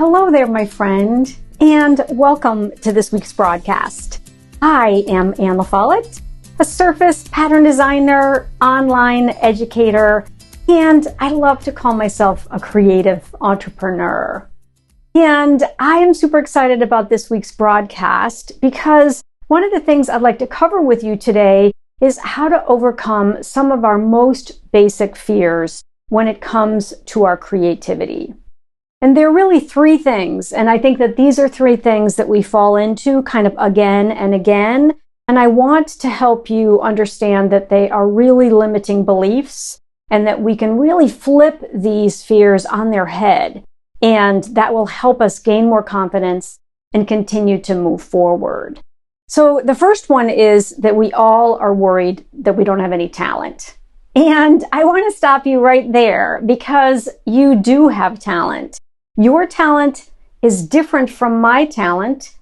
Hello there, my friend, and welcome to this week's broadcast. I am Anne LaFollette, a surface pattern designer, online educator, and I love to call myself a creative entrepreneur. And I am super excited about this week's broadcast because one of the things I'd like to cover with you today is how to overcome some of our most basic fears when it comes to our creativity. And there are really three things, and I think that these are three things that we fall into kind of again and again. And I want to help you understand that they are really limiting beliefs and that we can really flip these fears on their head. And that will help us gain more confidence and continue to move forward. So the first one is that we all are worried that we don't have any talent. And I want to stop you right there because you do have talent. Your talent is different from my talent,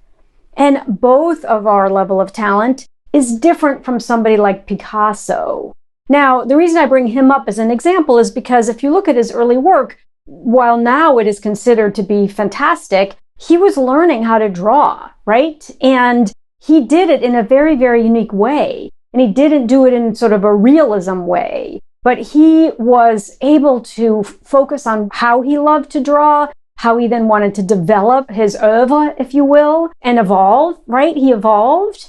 and both of our level of talent is different from somebody like Picasso. Now, the reason I bring him up as an example is because if you look at his early work, while now it is considered to be fantastic, he was learning how to draw, right? And he did it in a very, very unique way. And he didn't do it in sort of a realism way, but he was able to focus on how he loved to draw, how he then wanted to develop his oeuvre, if you will, and evolve, right? He evolved.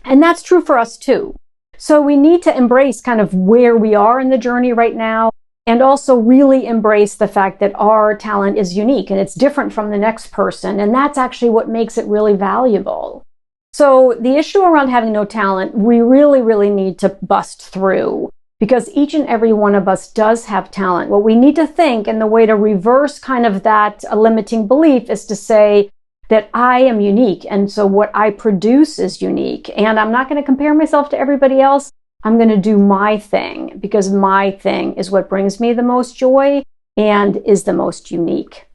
And that's true for us too. So we need to embrace kind of where we are in the journey right now, and also really embrace the fact that our talent is unique and it's different from the next person. And that's actually what makes it really valuable. So the issue around having no talent, we really, really need to bust through because each and every one of us does have talent. What we need to think, and the way to reverse kind of that limiting belief, is to say that I am unique. And so what I produce is unique. And I'm not going to compare myself to everybody else. I'm going to do my thing because my thing is what brings me the most joy and is the most unique.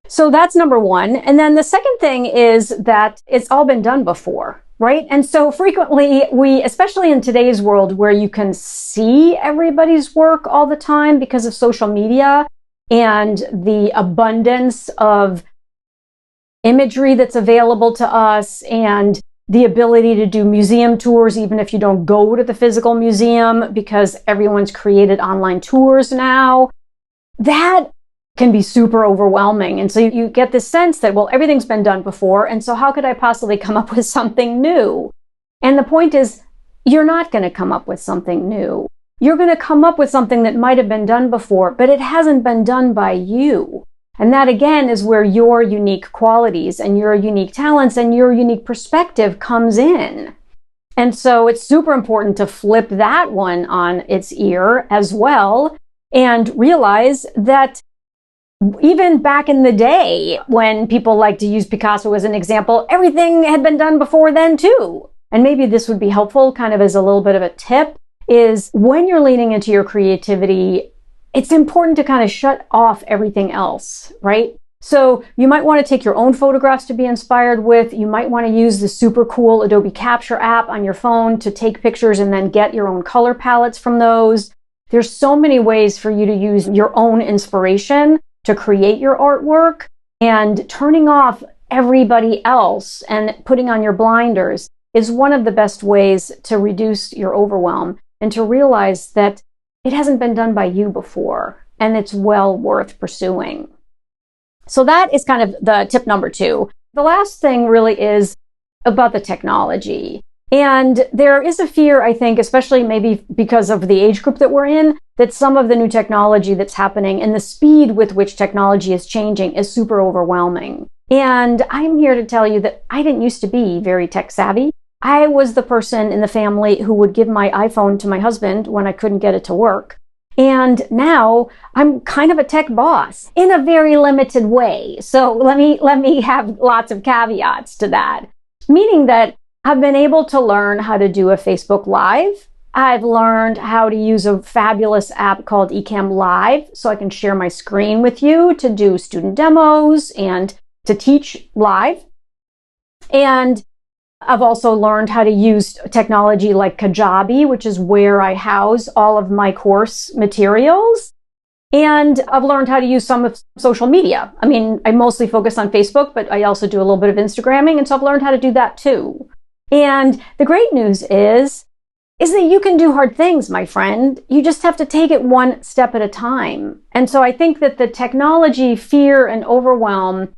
So that's number one. And then the second thing is that it's all been done before, right? And so frequently especially in today's world where you can see everybody's work all the time because of social media and the abundance of imagery that's available to us and the ability to do museum tours, even if you don't go to the physical museum because everyone's created online tours now, that can be super overwhelming. And so you get this sense that, well, everything's been done before. And so how could I possibly come up with something new? And the point is, you're not going to come up with something new. You're going to come up with something that might have been done before, but it hasn't been done by you. And that again is where your unique qualities and your unique talents and your unique perspective comes in. And so it's super important to flip that one on its ear as well and realize that even back in the day, when people like to use Picasso as an example, everything had been done before then too. And maybe this would be helpful kind of as a little bit of a tip, is when you're leaning into your creativity, it's important to kind of shut off everything else, right? So you might want to take your own photographs to be inspired with. You might want to use the super cool Adobe Capture app on your phone to take pictures and then get your own color palettes from those. There's so many ways for you to use your own inspiration to create your artwork, and turning off everybody else and putting on your blinders is one of the best ways to reduce your overwhelm and to realize that it hasn't been done by you before and it's well worth pursuing. So that is kind of the tip number two. The last thing really is about the technology. And there is a fear, I think, especially maybe because of the age group that we're in, that some of the new technology that's happening and the speed with which technology is changing is super overwhelming. And I'm here to tell you that I didn't used to be very tech savvy. I was the person in the family who would give my iPhone to my husband when I couldn't get it to work. And now I'm kind of a tech boss in a very limited way. So let me have lots of caveats to that, meaning that I've been able to learn how to do a Facebook Live. I've learned how to use a fabulous app called Ecamm Live so I can share my screen with you to do student demos and to teach live. And I've also learned how to use technology like Kajabi, which is where I house all of my course materials. And I've learned how to use some of social media. I mean, I mostly focus on Facebook, but I also do a little bit of Instagramming. And so I've learned how to do that too. And the great news is that you can do hard things, my friend. You just have to take it one step at a time. And so I think that the technology fear and overwhelm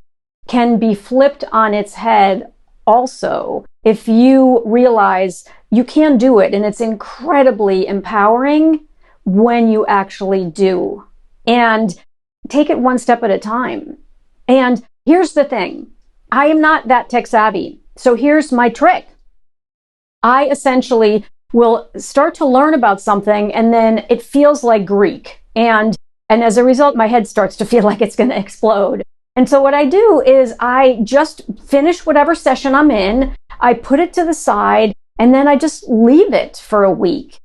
can be flipped on its head also if you realize you can do it. And it's incredibly empowering when you actually do. And take it one step at a time. And here's the thing. I am not that tech savvy. So here's my trick. I essentially will start to learn about something and then it feels like Greek. And as a result, my head starts to feel like it's going to explode. And so what I do is I just finish whatever session I'm in. I put it to the side and then I just leave it for a week.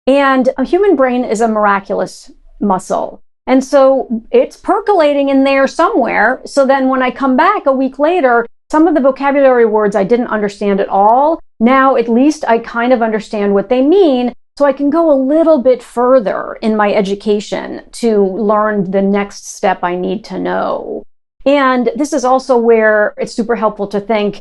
And a human brain is a miraculous muscle. And so it's percolating in there somewhere. So then when I come back a week later, some of the vocabulary words I didn't understand at all. Now, at least I kind of understand what they mean. So I can go a little bit further in my education to learn the next step I need to know. And this is also where it's super helpful to think,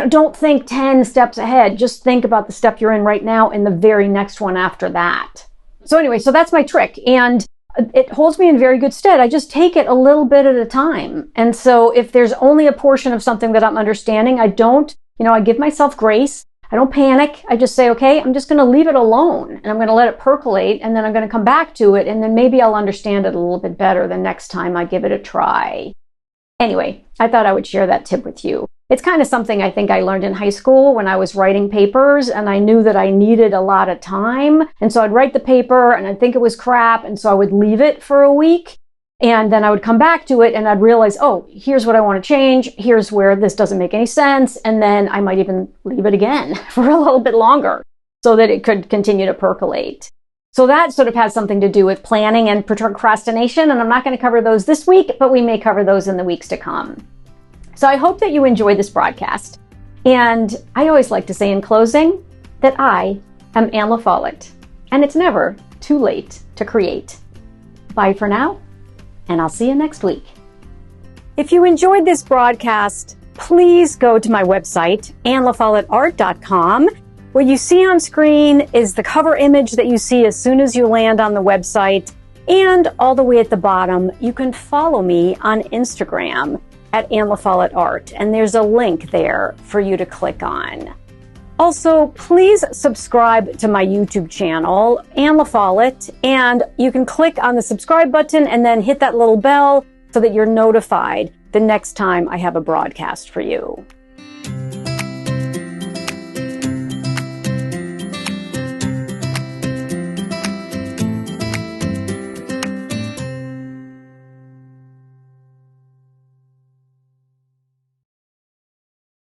don't think 10 steps ahead. Just think about the step you're in right now and the very next one after that. So anyway, so that's my trick. And it holds me in very good stead. I just take it a little bit at a time. And so if there's only a portion of something that I'm understanding, I give myself grace. I don't panic. I just say, okay, I'm just going to leave it alone and I'm going to let it percolate and then I'm going to come back to it and then maybe I'll understand it a little bit better the next time I give it a try. Anyway, I thought I would share that tip with you. It's kind of something I think I learned in high school when I was writing papers and I knew that I needed a lot of time. And so I'd write the paper and I'd think it was crap. And so I would leave it for a week and then I would come back to it and I'd realize, oh, here's what I want to change. Here's where this doesn't make any sense. And then I might even leave it again for a little bit longer so that it could continue to percolate. So that sort of has something to do with planning and procrastination. And I'm not going to cover those this week, but we may cover those in the weeks to come. So I hope that you enjoyed this broadcast. And I always like to say in closing that I am Ann LaFollette, and it's never too late to create. Bye for now, and I'll see you next week. If you enjoyed this broadcast, please go to my website, annlafolletteart.com. What you see on screen is the cover image that you see as soon as you land on the website. And all the way at the bottom, you can follow me on Instagram at Ann LaFollette Art. And there's a link there for you to click on. Also, please subscribe to my YouTube channel, Ann LaFollette, and you can click on the subscribe button and then hit that little bell so that you're notified the next time I have a broadcast for you.